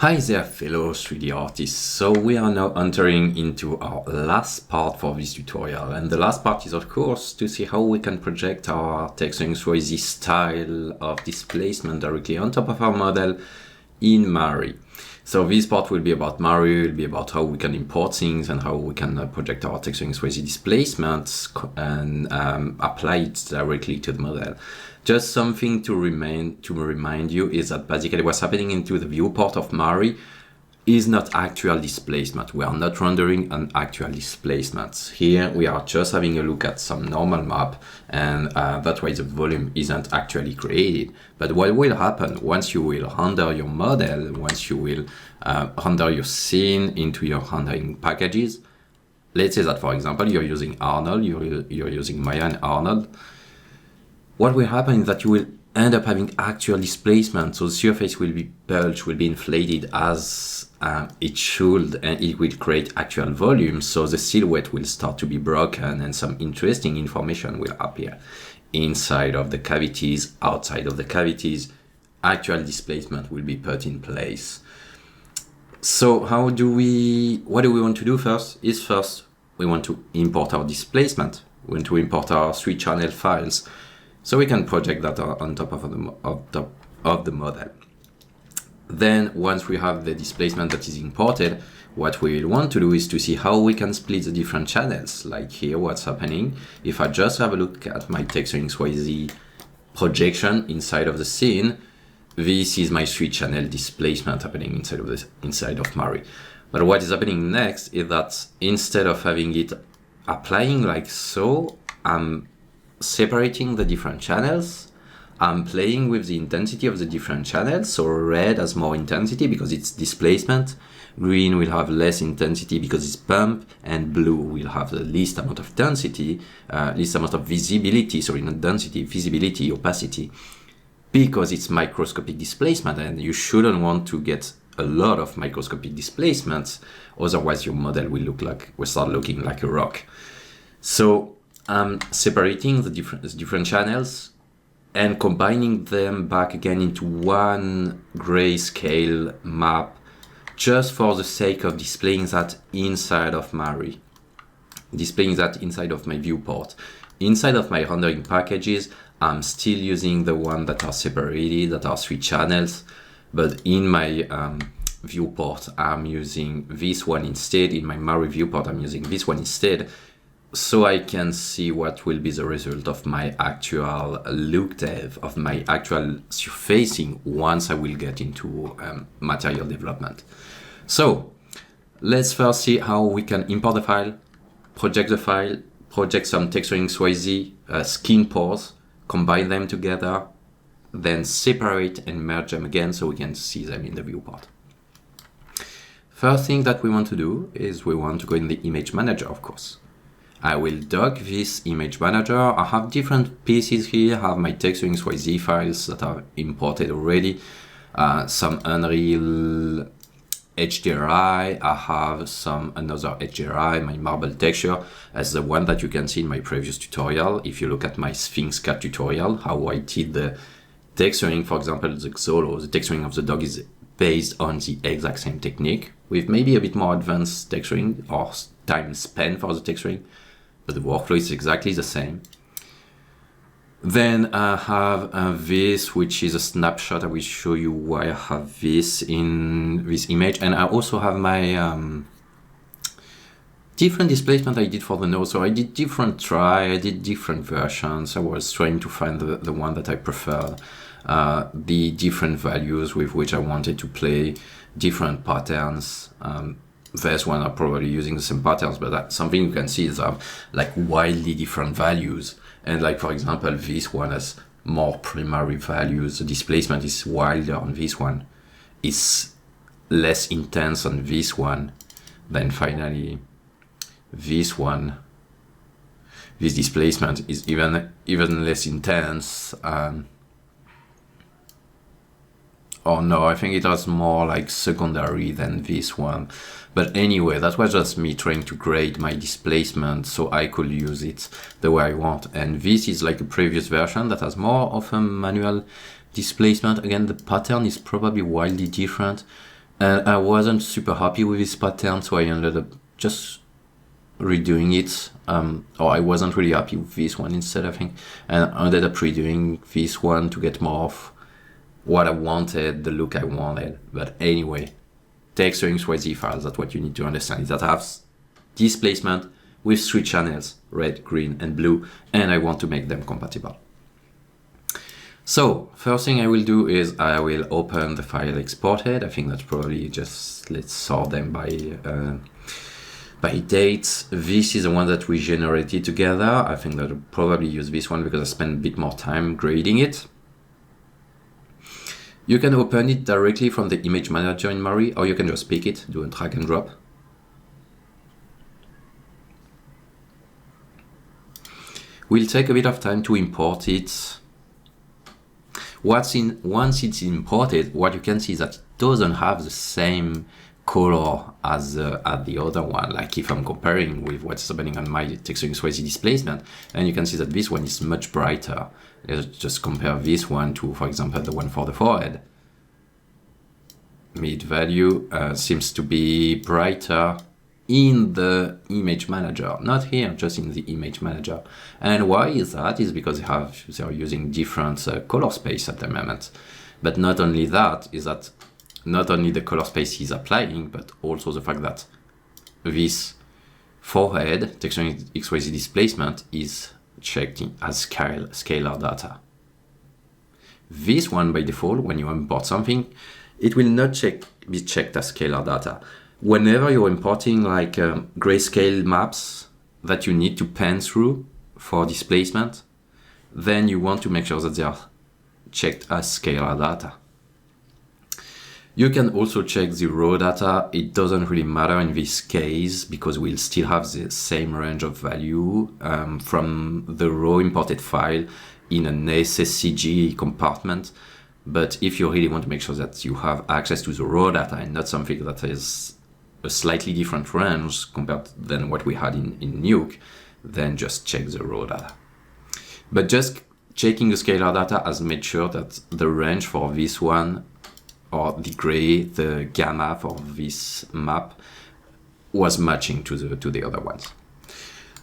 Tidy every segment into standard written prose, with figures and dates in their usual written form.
Hi there, fellow 3D artists. So we are now entering into our last part for this tutorial. And the last part is, of course, to see how we can project our Texturing XYZ style of displacement directly on top of our model in Mari. So this part will be about Mari, will be about how we can import things and how we can project our Texturing XYZ displacements and apply it directly to the model. Just something to remind you is that basically what's happening into the viewport of Mari is not actual displacement. We are not rendering an actual displacement. Here we are just having a look at some normal map, and that's why the volume isn't actually created. But what will happen once you will render your model, once you will render your scene into your rendering packages, let's say that, for example, you're using Arnold, you're using Maya and Arnold, what will happen is that you will end up having actual displacement. So the surface will be bulged, will be inflated as it should, and it will create actual volume. So the silhouette will start to be broken and some interesting information will appear inside of the cavities, outside of the cavities. Actual displacement will be put in place. So what do we want to do first? First we want to import our displacement. We want to import our 3-channel files, so we can project that on top of the model. Then once we have the displacement that is imported, what we will want to do is to see how we can split the different channels. Like here, what's happening, if I just have a look at my Texturing XYZ projection inside of the scene, this is my 3-channel displacement happening inside of Mari. But what is happening next is that instead of having it applying like so, I'm separating the different channels. I'm playing with the intensity of the different channels. So red has more intensity because it's displacement, green will have less intensity because it's bump, and blue will have the least amount of density, least amount of visibility, sorry, not density, visibility, opacity, because it's microscopic displacement, and you shouldn't want to get a lot of microscopic displacements, otherwise your model will start looking like a rock. So I'm separating the different channels and combining them back again into one grayscale map, just for the sake of displaying that inside of Mari, displaying that inside of my viewport. Inside of my rendering packages, I'm still using the one that are separated, that are 3 channels, but in my viewport, I'm using this one instead. In my Mari viewport, I'm using this one instead, so I can see what will be the result of my actual look dev, of my actual surfacing once I will get into material development. So let's first see how we can import the file, project some Texturing XYZ skin pores, combine them together, then separate and merge them again so we can see them in the viewport. First thing that we want to do is we want to go in the image manager, of course. I will dock this image manager. I have different pieces here. I have my Texturing XYZ files that are imported already, some Unreal HDRI. I have another HDRI, my marble texture, as the one that you can see in my previous tutorial. If you look at my Sphinx cat tutorial, how I did the texturing, for example, the Xolo, the texturing of the dog is based on the exact same technique, with maybe a bit more advanced texturing or time spent for the texturing, but the workflow is exactly the same. Then I have this, which is a snapshot. I will show you why I have this in this image. And I also have my different displacement I did for the nose. So I did different versions. I was trying to find the one that I preferred, the different values with which I wanted to play, different patterns. This one are probably using the same patterns, but that's something you can see is like wildly different values. And like, for example, this one has more primary values. The displacement is wilder on this one. It's less intense on this one. Then finally, this one, this displacement is even less intense. Oh no, I think it was more like secondary than this one. But anyway, that was just me trying to grade my displacement so I could use it the way I want. And this is like a previous version that has more of a manual displacement. Again, the pattern is probably wildly different, And I wasn't super happy with this pattern, so I ended up just redoing it. Or I wasn't really happy with this one instead, I think. And I ended up redoing this one to get more of what I wanted, the look I wanted. But anyway, Texturing XYZ files, that's what you need to understand, is that I have displacement with 3 channels, red, green, and blue, and I want to make them compatible. So first thing I will do is I will open the file exported. I think that's probably just, let's sort them by dates. This is the one that we generated together. I think that I'll probably use this one because I spent a bit more time grading it. You can open it directly from the image manager in Mari, or you can just pick it, do a drag and drop. Will take a bit of time to import it. Once it's imported, what you can see is that it doesn't have the same color as the other one. Like if I'm comparing with what's happening on my Texturing XYZ displacement, and you can see that this one is much brighter. Let's just compare this one to, for example, the one for the forehead. Mid value seems to be brighter in the image manager, not here, just in the image manager. And why is that? Is because they are using different color space at the moment. But not only that, is that not only the color space is applying, but also the fact that this forehead Texturing XYZ displacement is checked as scalar data. This one by default, when you import something, it will not be checked as scalar data. Whenever you're importing like grayscale maps that you need to pan through for displacement, then you want to make sure that they are checked as scalar data. You can also check the raw data. It doesn't really matter in this case because we'll still have the same range of value from the raw imported file in an SSCG compartment. But if you really want to make sure that you have access to the raw data and not something that is a slightly different range compared than what we had in Nuke, then just check the raw data. But just checking the scalar data has made sure that the range for this one, or the gray, the gamma for this map, was matching to the other ones.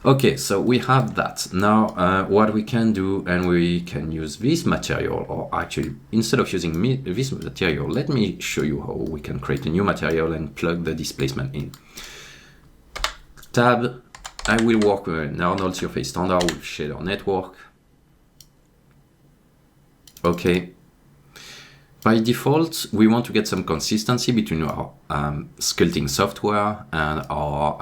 Okay, so we have that. Now what we can do, and we can use this material, or actually instead of using this material, let me show you how we can create a new material and plug the displacement in. Tab, I will work with an Arnold surface standard with shader network. Okay. By default, we want to get some consistency between our sculpting software and our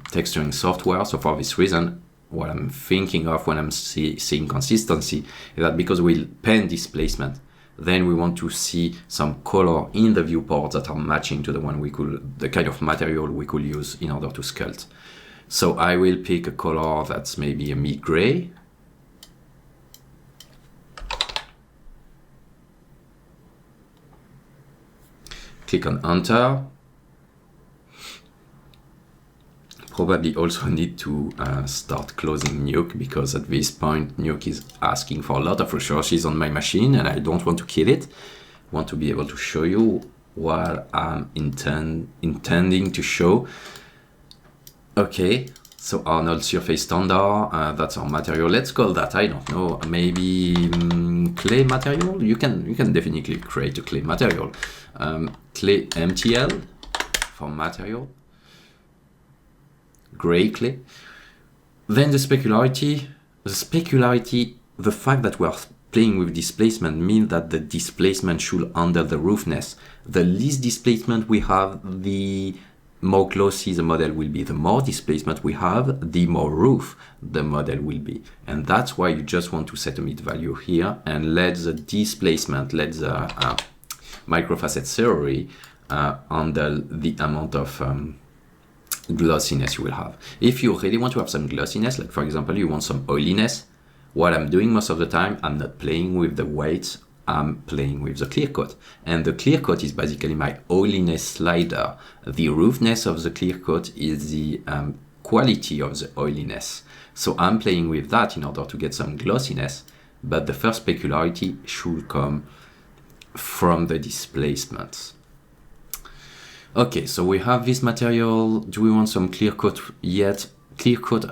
texturing software. So for this reason, what I'm thinking of when I'm seeing consistency is that because we'll pen displacement, then we want to see some color in the viewports that are matching to the kind of material we could use in order to sculpt. So I will pick a color that's maybe a mid-gray. Click on enter. Probably also need to start closing Nuke because at this point Nuke is asking for a lot of resources on my machine and I don't want to kill it. I want to be able to show you what I'm intending to show. Okay, so Arnold surface standard, that's our material. Let's call that, I don't know, maybe clay material. You can definitely create a clay material. Clay MTL for material, gray clay. Then the specularity, the fact that we are playing with displacement means that the displacement should under the roughness. The least displacement we have, the more glossy the model will be. The more displacement we have, the more roof the model will be. And that's why you just want to set a mid value here and let the displacement, let the microfacet theory under the amount of glossiness you will have. If you really want to have some glossiness, like for example, you want some oiliness, what I'm doing most of the time, I'm not playing with the weights, I'm playing with the clear coat. And the clear coat is basically my oiliness slider. The roughness of the clear coat is the quality of the oiliness. So I'm playing with that in order to get some glossiness, but the first specularity should come from the displacements. Okay, so we have this material. Do we want some clear coat yet? Clear coat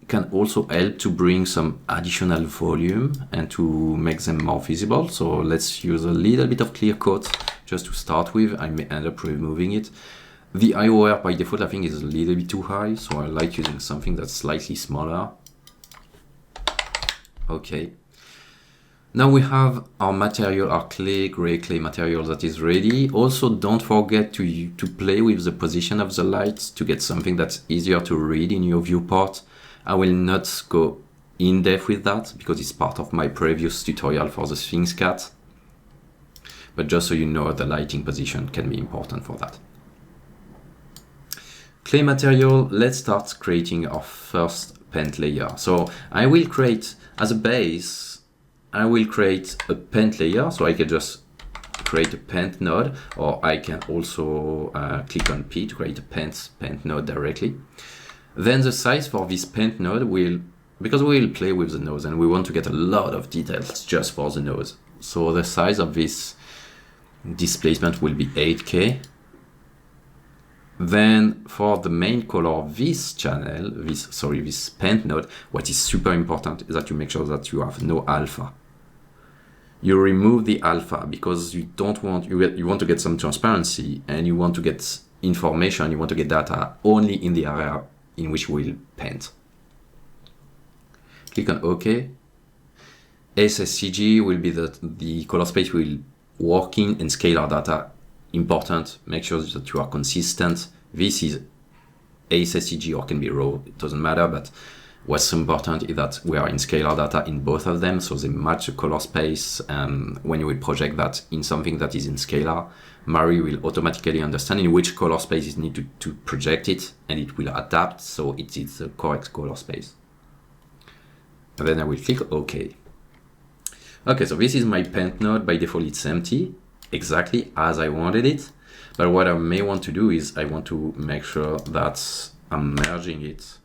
can also help to bring some additional volume and to make them more visible. So let's use a little bit of clear coat just to start with. I may end up removing it. The IOR by default I think is a little bit too high, so I like using something that's slightly smaller. Okay. Now we have our material, our gray clay material that is ready. Also, don't forget to play with the position of the lights to get something that's easier to read in your viewport. I will not go in depth with that because it's part of my previous tutorial for the Sphinx cat. But just so you know, the lighting position can be important for that. Clay material, let's start creating our first paint layer. So I will create, as a base, I will create a paint layer. So I can just create a paint node, or I can also click on P to create a paint node directly. Then the size for this paint node will, because we will play with the nose and we want to get a lot of details just for the nose. So the size of this displacement will be 8K. Then for the main color of this channel, this paint node, what is super important is that you make sure that you have no alpha. You remove the alpha because you don't want, you want to get some transparency and you want to get information, you want to get data only in the area in which we'll paint. Click on OK. SSCG will be the color space will work in and scale our data. Important, make sure that you are consistent. This is SSCG or can be raw, it doesn't matter, but what's important is that we are in scalar data in both of them, so they match the color space. When you will project that in something that is in scalar, Mari will automatically understand in which color space you need to project it, and it will adapt so it is the correct color space. And then I will click OK. Okay, so this is my paint node. By default, it's empty, exactly as I wanted it. But what I may want to do is I want to make sure that I'm merging it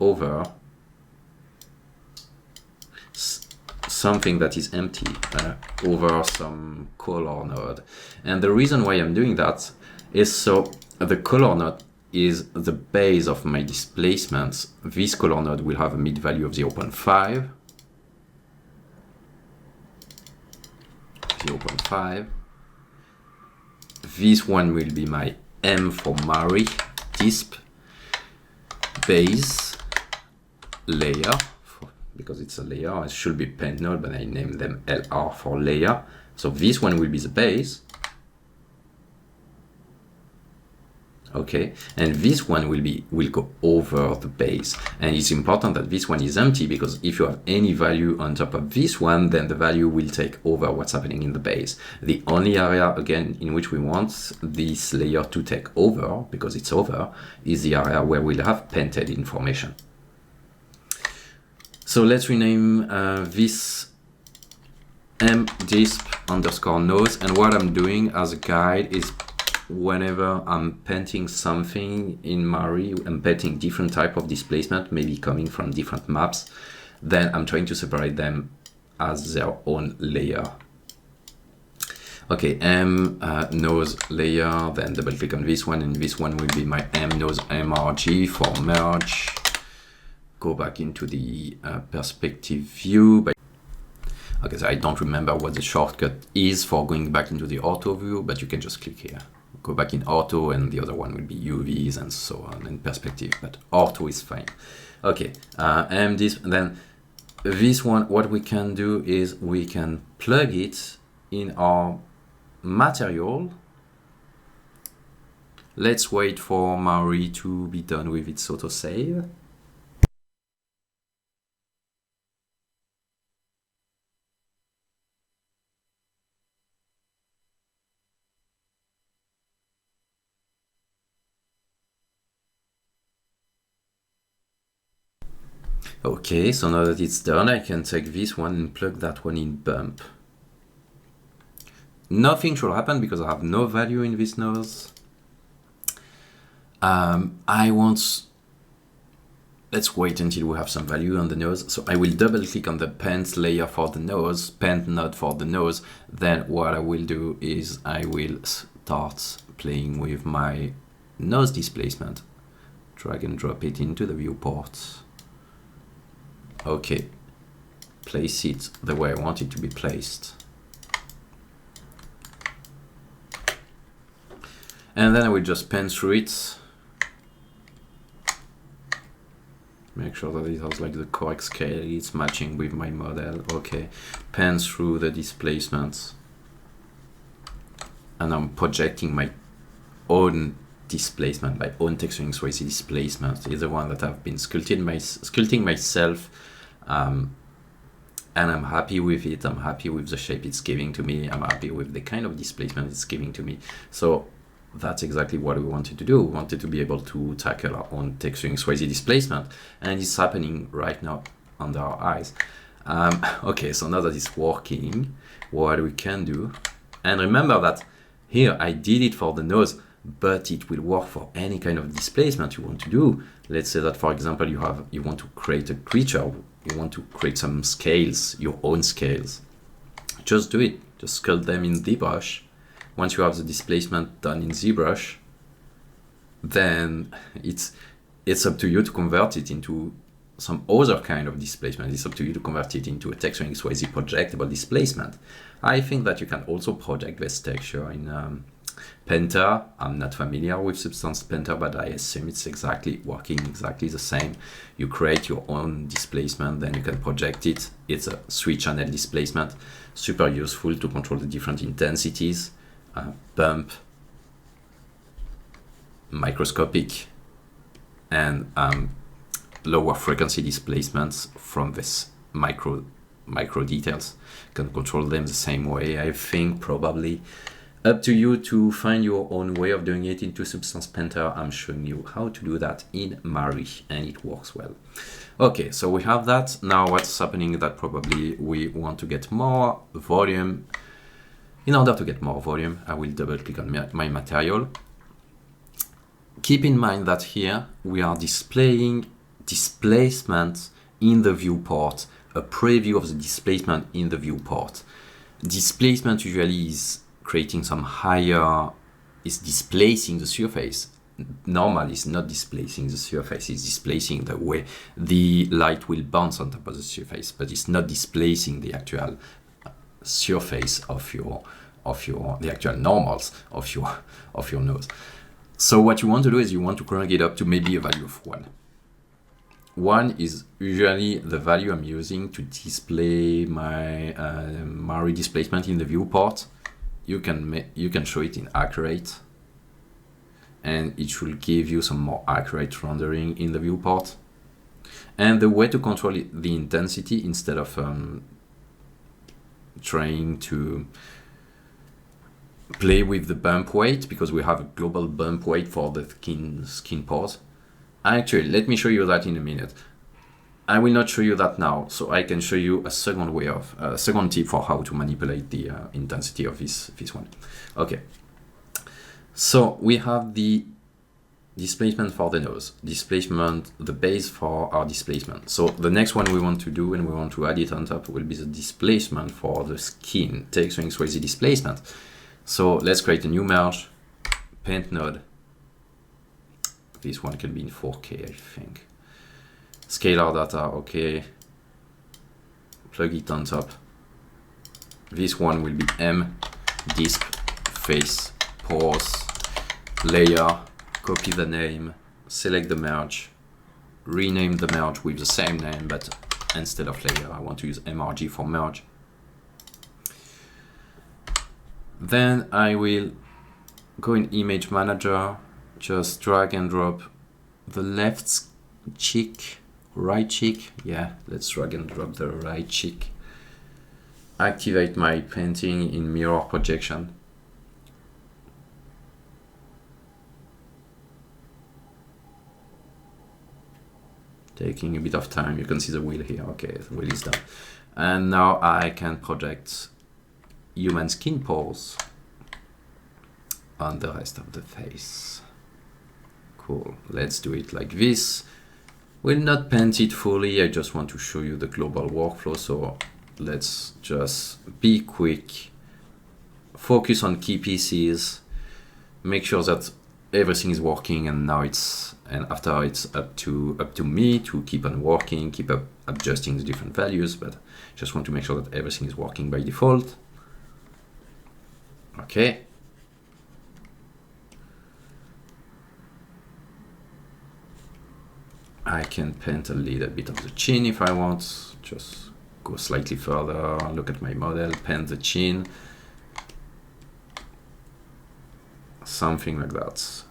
over something that is empty, over some color node. And the reason why I'm doing that is so the color node is the base of my displacements. This color node will have a mid value of 0.5. 0.5. This one will be my M for Mari, disp, base, layer, because it's a layer. It should be paint node, but I named them LR for layer. So this one will be the base. Okay, and this one will go over the base, and it's important that this one is empty because if you have any value on top of this one, then the value will take over what's happening in the base. The only area again in which we want this layer to take over, because it's over, is the area where we'll have painted information. So let's rename this mdisp underscore nose, and what I'm doing as a guide is whenever I'm painting something in Mari, I'm painting different type of displacement, maybe coming from different maps, then I'm trying to separate them as their own layer. Okay, M nose layer, then double click on this one, and this one will be my M nose MRG for merge. Go back into the perspective view. Okay, so I don't remember what the shortcut is for going back into the auto view, but you can just click here. Go back in auto, and the other one will be UVs and so on in perspective, but auto is fine. Okay, then this one, what we can do is we can plug it in our material. Let's wait for Mari to be done with its autosave. Okay, so now that it's done, I can take this one and plug that one in bump. Nothing should happen because I have no value in this nose. Let's wait until we have some value on the nose. So I will double click on the paint layer for the nose, paint node for the nose. Then what I will do is I will start playing with my nose displacement. Drag and drop it into the viewport. Okay, place it the way I want it to be placed. And then I will just pen through it. Make sure that it has like the correct scale, it's matching with my model. Okay, pen through the displacements. And I'm projecting my own displacement, my own Texturing XYZ displacement is the one that I've been sculpting myself. And I'm happy with it. I'm happy with the shape it's giving to me. I'm happy with the kind of displacement it's giving to me. So that's exactly what we wanted to do. We wanted to be able to tackle our own Texturing XYZ displacement, and it's happening right now under our eyes. Okay, so now that it's working, what we can do, and remember that here I did it for the nose, but it will work for any kind of displacement you want to do. Let's say that, for example, you want to create a creature, you want to create some scales, your own scales. Just do it. Just sculpt them in ZBrush. Once you have the displacement done in ZBrush, then it's up to you to convert it into some other kind of displacement. It's up to you to convert it into a Texturing XYZ projectable displacement. I think that you can also project this texture in Painter. I'm not familiar with Substance Painter, but I assume it's working exactly the same. You create your own displacement, then you can project it. It's a 3-channel displacement, super useful to control the different intensities, bump, microscopic, and lower frequency displacements from this micro details. You can control them the same way. I think probably up to you to find your own way of doing it into Substance Painter. I'm showing you how to do that in Mari, and it works well. Okay, so we have that. Now what's happening is that probably we want to get more volume. In order to get more volume, I will double click on my material. Keep in mind that here we are displaying displacement in the viewport, a preview of the displacement in the viewport. Displacement usually is creating some higher, is displacing the surface. Normal is not displacing the surface, it's displacing the way the light will bounce on top of the surface, but it's not displacing the actual surface of the actual normals of your nose. So what you want to do is you want to crank it up to maybe a value of 1. 1 is usually the value I'm using to display my Mari displacement in the viewport. You can show it in accurate, and it should give you some more accurate rendering in the viewport. And the way to control the intensity, instead of trying to play with the bump weight, because we have a global bump weight for the skin pores. Actually, let me show you that in a minute. I will not show you that now, so I can show you a second tip for how to manipulate the intensity of this one. Okay, so we have the displacement for the nose, displacement, the base for our displacement. So the next one we want to do, and we want to add it on top, will be the displacement for the skin, Texturing XYZ displacement. So let's create a new merge, paint node. This one can be in 4K, I think. Scalar data, okay. Plug it on top. This one will be M, disc, face, pores, layer, copy the name, select the merge, rename the merge with the same name, but instead of layer, I want to use MRG for merge. Then I will go in Image Manager, just drag and drop the left cheek, right cheek. Yeah, let's drag and drop the right cheek. Activate my painting in mirror projection. Taking a bit of time, you can see the wheel here. Okay, the wheel is done. And now I can project human skin pores on the rest of the face. Cool, let's do it like this. We'll not paint it fully, I just want to show you the global workflow, so let's just be quick. Focus on key pieces. make sure that everything is working, and now after it's up to me to keep on working, keep adjusting the different values, but just want to make sure that everything is working by default. Okay. I can paint a little bit of the chin if I want, just go slightly further, look at my model, paint the chin, something like that.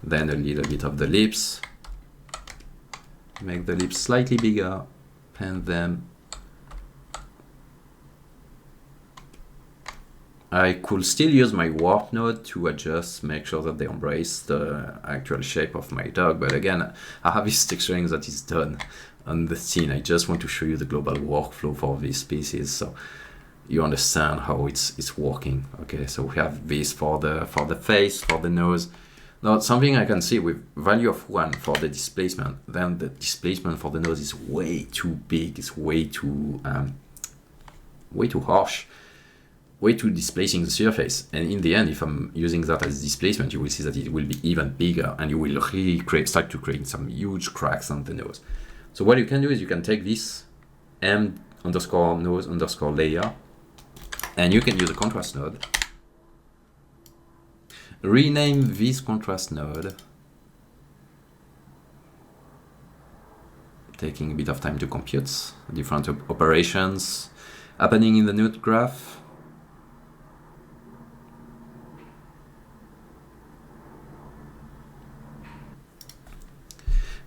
Then a little bit of the lips, make the lips slightly bigger, paint them. I could still use my warp node to adjust, make sure that they embrace the actual shape of my dog. But again, I have this texturing that is done on the scene. I just want to show you the global workflow for these pieces, so you understand how it's working. Okay, so we have this for the face, for the nose. Now, something I can see with value of 1 for the displacement, then the displacement for the nose is way too big. It's way too harsh. Way too displacing the surface, and in the end, if I'm using that as displacement, you will see that it will be even bigger, and you will really start to create some huge cracks on the nose. So what you can do is you can take this m_nose_layer, and you can use a contrast node. Rename this contrast node, taking a bit of time to compute different operations happening in the node graph.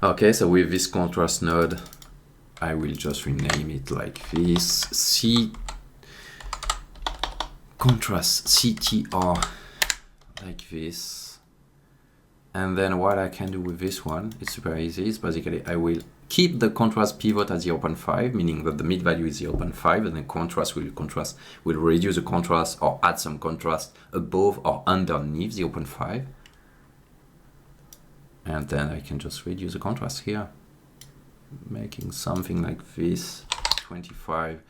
Okay, so with this contrast node, I will just rename it like this, contrast CTR, like this. And then what I can do with this one, it's super easy. It's basically, I will keep the contrast pivot at 0.5, meaning that the mid value is 0.5, and then contrast will reduce the contrast or add some contrast above or underneath 0.5. And then I can just reduce the contrast here, making something like this, 25,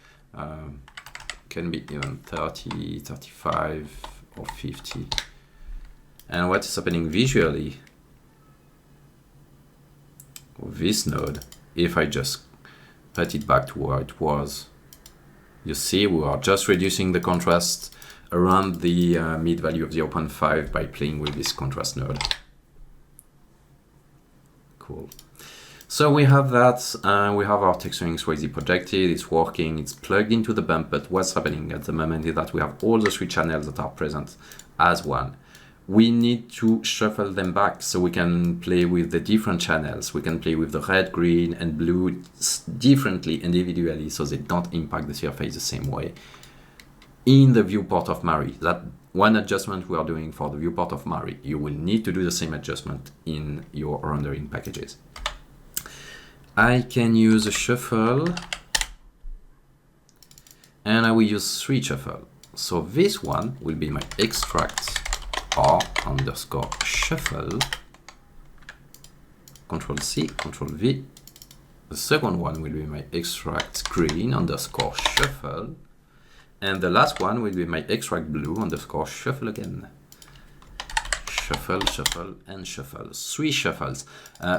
can be even 30, 35, or 50. And what is happening visually with this node, if I just put it back to where it was, you see we are just reducing the contrast around the mid value of 0.5 by playing with this contrast node. Cool. So we have that, we have our Texturing XYZ projected, it's working, it's plugged into the bump, but what's happening at the moment is that we have all the 3 channels that are present as one. We need to shuffle them back so we can play with the different channels. We can play with the red, green, and blue differently, individually, so they don't impact the surface the same way. In the viewport of Mari, that one adjustment we are doing for the viewport of Mari, you will need to do the same adjustment in your rendering packages. I can use a shuffle, and I will use 3 shuffle. So this one will be my extract R_shuffle, Control-C, Control-V. The second one will be my extract green_shuffle. And the last one will be my extract blue_shuffle again. Shuffle, shuffle, and shuffle. 3 shuffles.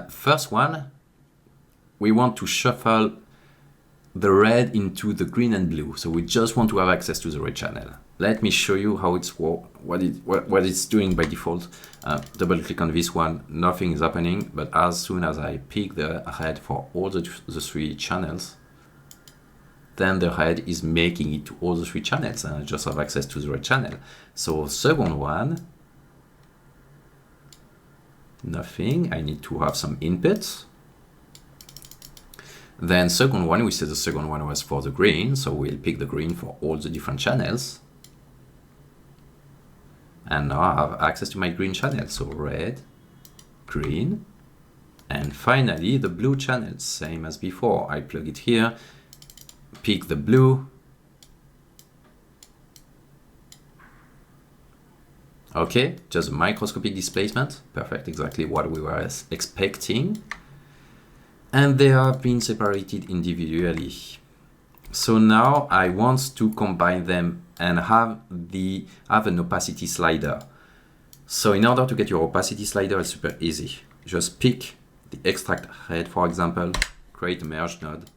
First one, we want to shuffle the red into the green and blue. So we just want to have access to the red channel. Let me show you how it's what it's doing by default. Double click on this one, nothing is happening. But as soon as I pick the red for all the 3 channels, then the red is making it to all the 3 channels, and I just have access to the red channel. So second one, nothing. I need to have some inputs. Then second one, we said the second one was for the green, so we'll pick the green for all the different channels. And now I have access to my green channel, so red, green, and finally the blue channel, same as before. I plug it here, pick the blue. Okay, just a microscopic displacement. Perfect, exactly what we were expecting. And they have been separated individually. So now I want to combine them and have an opacity slider. So in order to get your opacity slider, it's super easy. Just pick the extract head, for example, create a merge node.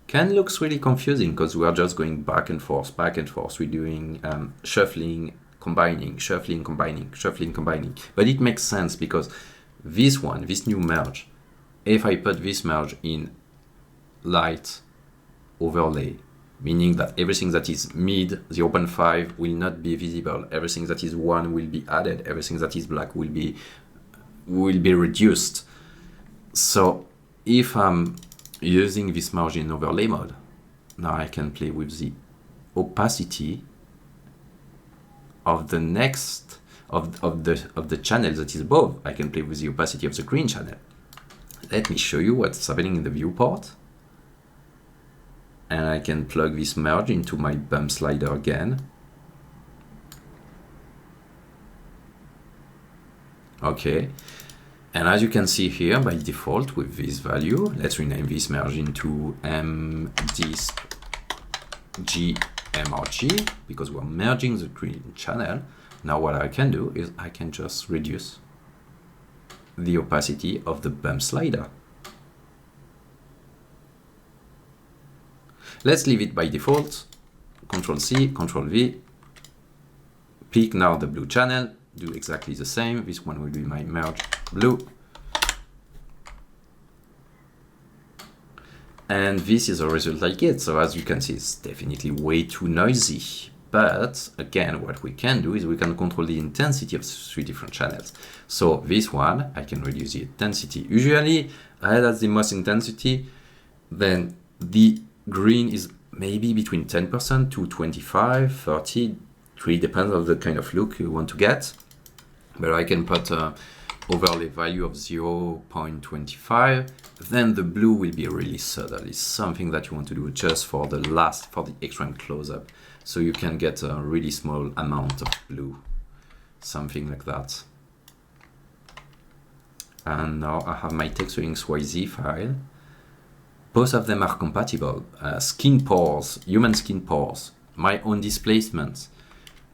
Can looks really confusing because we are just going back and forth. We're doing shuffling, combining, shuffling, combining, shuffling, combining. But it makes sense because this one, this new merge, if I put this merge in light overlay, meaning that everything that is mid 0.5 will not be visible, everything that is 1 will be added, everything that is black will be reduced. So if I'm using this merge in overlay mode, now I can play with the opacity of the next of the channel that is above. I can play with the opacity of the green channel. Let me show you what's happening in the viewport. And I can plug this merge into my bump slider again. Okay. And as you can see here, by default, with this value, let's rename this merge into mdisp_gmrg because we're merging the green channel. Now what I can do is I can just reduce the opacity of the bump slider. Let's leave it by default. Control C, Control V. Pick now the blue channel. Do exactly the same. This one will be my merge blue. And this is the result I get. So as you can see, it's definitely way too noisy. But again, what we can do is we can control the intensity of 3 different channels. So this one, I can reduce the intensity. Usually, I that's the most intensity. Then the green is maybe between 10% to 25, 30. It really depends on the kind of look you want to get. But I can put overlay value of 0.25. Then the blue will be really subtle. It's something that you want to do just for the extreme close-up. So you can get a really small amount of blue, something like that. And now I have my Texturing XYZ file. Both of them are compatible. Skin pores, human skin pores, my own displacement.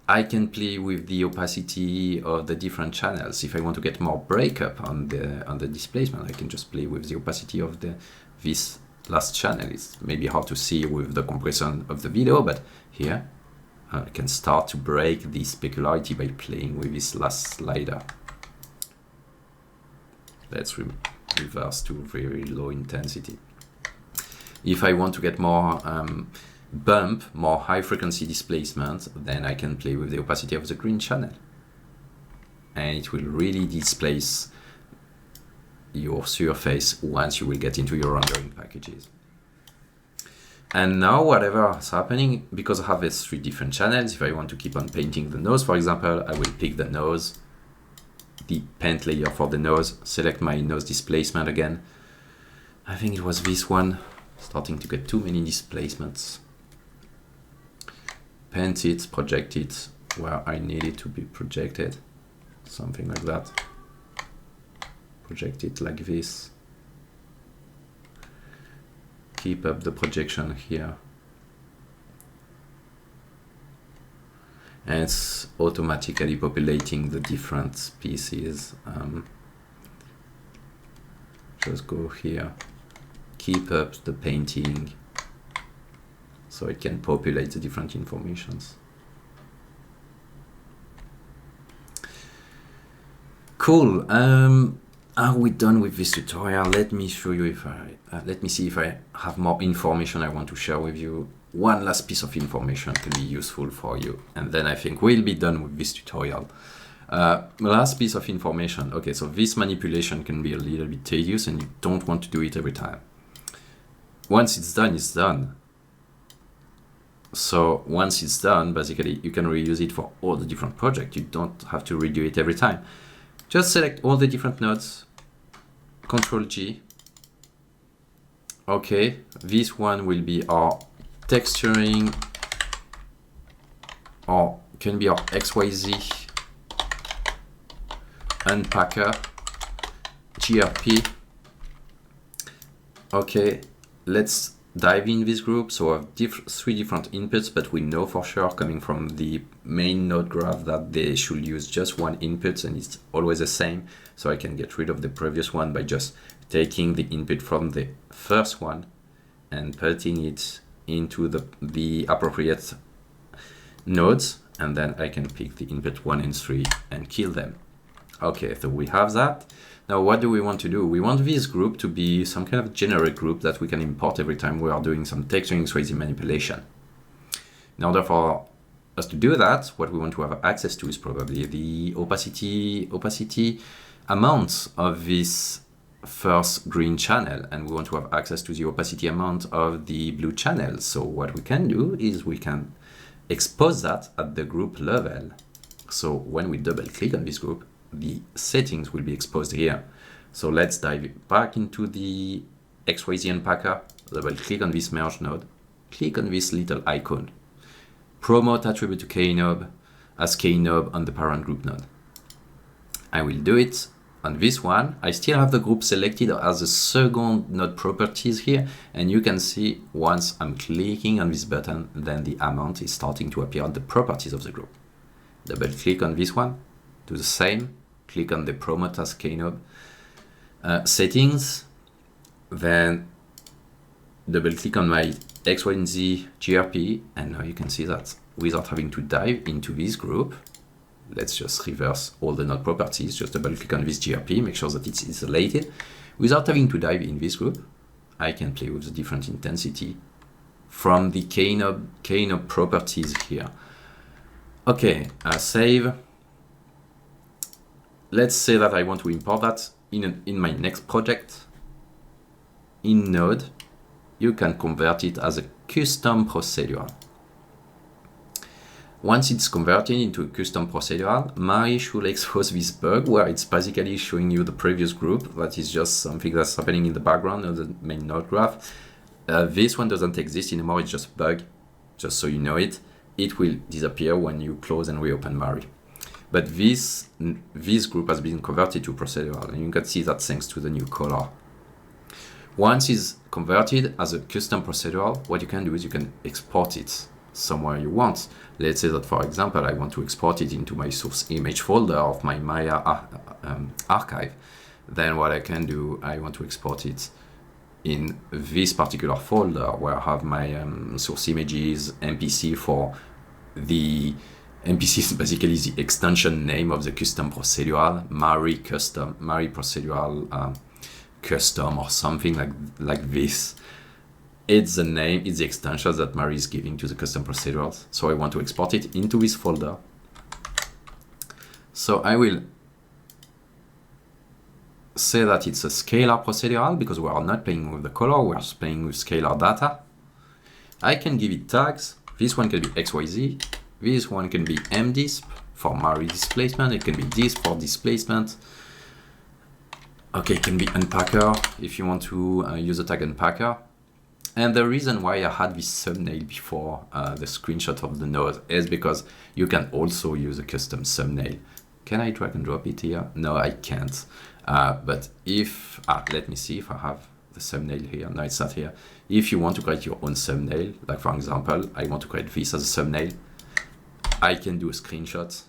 I can play with the opacity of the different channels. If I want to get more breakup on the displacement, I can just play with the opacity of this last channel. It's maybe hard to see with the compression of the video, but here I can start to break the specularity by playing with this last slider. Let's reverse to very low intensity. If I want to get more bump, more high frequency displacement, then I can play with the opacity of the green channel. And it will really displace your surface once you will get into your rendering packages. And now whatever is happening, because I have these 3 different channels, if I want to keep on painting the nose, for example, I will pick the nose, the paint layer for the nose, select my nose displacement again. I think it was this one, starting to get too many displacements. Paint it, project it where I need it to be projected, something like that. Project it like this. Keep up the projection here. And it's automatically populating the different pieces. Just go here. Keep up the painting so it can populate the different informations. Cool. Are we done with this tutorial? Let me show you if let me see if I have more information I want to share with you. One last piece of information can be useful for you, and then I think we'll be done with this tutorial. Last piece of information. Okay, so this manipulation can be a little bit tedious and you don't want to do it every time. Once it's done, it's done. So once it's done, basically you can reuse it for all the different projects. You don't have to redo it every time. Just select all the different nodes, Control G. Okay, this one will be our texturing, or can be our XYZ unpacker, GRP. Okay, let's dive in this group. So I have three different inputs, but we know for sure coming from the main node graph that they should use just one input and it's always the same. So I can get rid of the previous one by just taking the input from the first one and putting it into the appropriate nodes, and then I can pick the input 1 and 3 and kill them. Okay, so we have that. Now what do we want to do? We want this group to be some kind of generic group that we can import every time we are doing some Texturing XYZ manipulation. In order for us to do that, what we want to have access to is probably the opacity amount of this first green channel, and we want to have access to the opacity amount of the blue channel. So what we can do is we can expose that at the group level. So when we double click on this group, the settings will be exposed here. So let's dive back into the XYZ unpacker, double click on this merge node, click on this little icon, promote attribute to knob as knob on the parent group node. I will do it on this one. I still have the group selected as a second node properties here, and you can see once I'm clicking on this button, then the amount is starting to appear on the properties of the group. Double click on this one, do the same, click on the promote as knob settings, then double click on my XYZ GRP, and now you can see that without having to dive into this group, let's just reverse all the node properties, just double click on this GRP, make sure that it's isolated. Without having to dive in this group, I can play with the different intensity from the knob properties here. Okay, save. Let's say that I want to import that in my next project. In Node, you can convert it as a custom procedural. Once it's converted into a custom procedural, Mari should expose this bug where it's basically showing you the previous group. That is just something that's happening in the background of the main node graph. This one doesn't exist anymore, it's just a bug, just so you know it. It will disappear when you close and reopen Mari. But this group has been converted to procedural, and you can see that thanks to the new color. Once it's converted as a custom procedural, what you can do is you can export it somewhere you want. Let's say that, for example, I want to export it into my source image folder of my Maya archive. Then what I can do, I want to export it in this particular folder where I have my source images, MPC for the MPC is basically the extension name of the custom procedural, Mari procedural custom or something like this. It's the name, it's the extension that Mari is giving to the custom procedurals. So I want to export it into this folder. So I will say that it's a scalar procedural because we are not playing with the color, we're playing with scalar data. I can give it tags. This one can be XYZ. This one can be mdisp for Mari displacement. It can be disp for displacement. Okay, it can be unpacker if you want to use the tag unpacker. And the reason why I had this thumbnail before the screenshot of the node is because you can also use a custom thumbnail. Can I drag and drop it here? No, I can't. But if, let me see if I have the thumbnail here. No, it's not here. If you want to create your own thumbnail, like for example, I want to create this as a thumbnail, I can do a screenshot.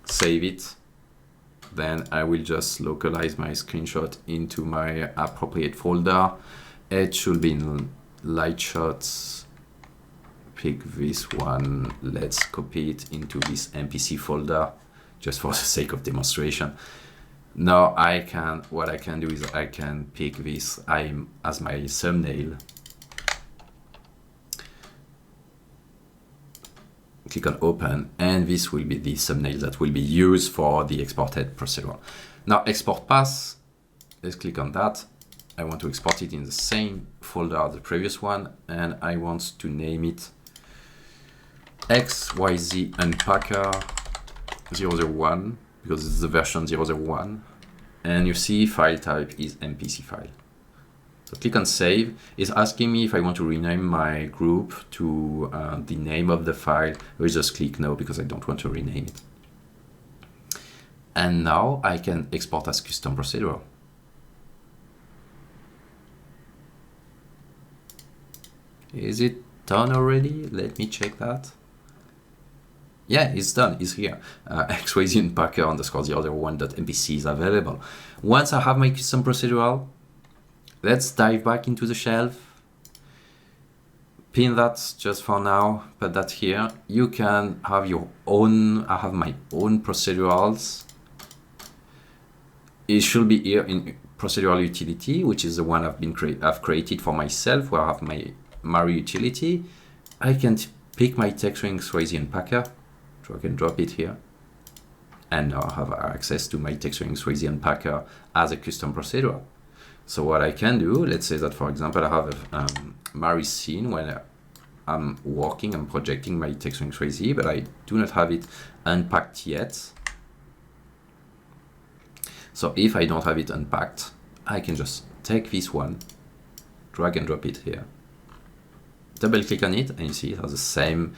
Save it. Then I will just localize my screenshot into my appropriate folder. It should be in light shots. Pick this one. Let's copy it into this MPC folder just for the sake of demonstration. Now what I can do is I can pick this as my thumbnail. Click on open, and this will be the thumbnail that will be used for the exported procedural. Now export path, let's click on that. I want to export it in the same folder as the previous one, and I want to name it XYZ Unpacker 001 because it's the version 001, and you see file type is MPC file. So click on save. It's asking me if I want to rename my group to the name of the file. I will just click no because I don't want to rename it. And now I can export as custom procedural. Is it done already? Let me check that. Yeah, it's done, it's here. XYZ Unpacker underscore the other one.mpc is available. Once I have my custom procedural, let's dive back into the shelf. Pin that just for now, put that here. You can have your own, I have my own procedurals. It should be here in procedural utility, which is the one I've created for myself, where I have my Mari utility. I can pick my Texturing XYZ Unpacker, drag and drop it here. And now I have access to my Texturing XYZ Unpacker as a custom procedural. So what I can do, let's say that, for example, I have a Mari scene where I'm working, I'm projecting my Texturing XYZ, but I do not have it unpacked yet. So if I don't have it unpacked, I can just take this one, drag and drop it here, double click on it, and you see it has the same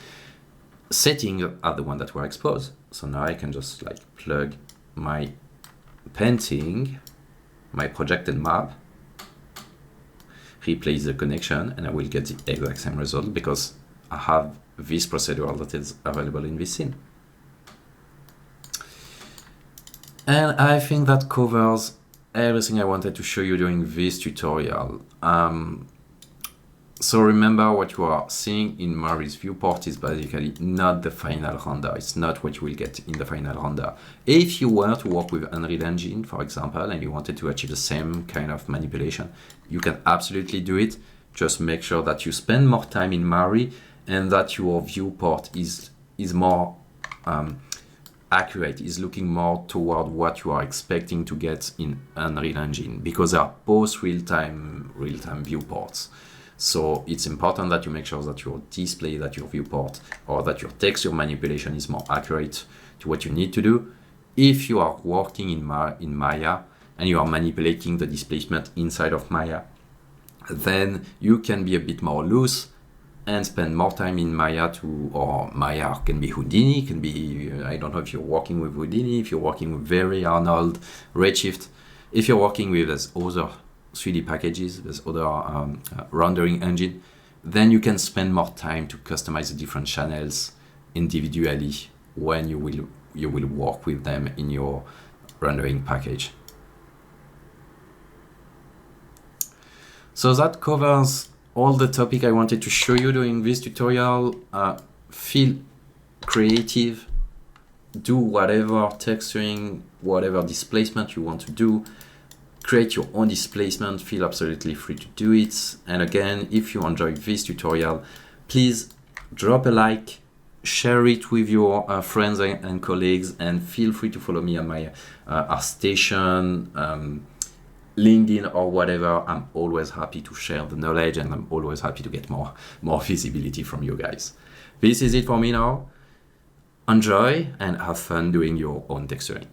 setting as the one that were exposed. So now I can just like plug my painting, my projected map, replace the connection, and I will get the exact same result because I have this procedural that is available in this scene. And I think that covers everything I wanted to show you during this tutorial. So remember, what you are seeing in Mari's viewport is basically not the final render. It's not what you will get in the final render. If you were to work with Unreal Engine, for example, and you wanted to achieve the same kind of manipulation, you can absolutely do it. Just make sure that you spend more time in Mari and that your viewport is more accurate, is looking more toward what you are expecting to get in Unreal Engine, because they are both real-time viewports. So it's important that you make sure that your display, that your viewport, or that your texture manipulation is more accurate to what you need to do. If you are working in Maya and you are manipulating the displacement inside of Maya, then you can be a bit more loose and spend more time in Maya or Maya can be Houdini, can be, I don't know if you're working with Houdini, if you're working with Very, Arnold, Redshift, if you're working with other 3D packages, there's other rendering engine, then you can spend more time to customize the different channels individually when you will work with them in your rendering package. So that covers all the topic I wanted to show you during this tutorial. Feel creative, do whatever texturing, whatever displacement you want to do. Create your own displacement, feel absolutely free to do it. And again, if you enjoyed this tutorial, please drop a like, share it with your friends and colleagues, and feel free to follow me on my ArtStation, LinkedIn, or whatever. I'm always happy to share the knowledge, and I'm always happy to get more visibility from you guys. This is it for me now. Enjoy and have fun doing your own texturing.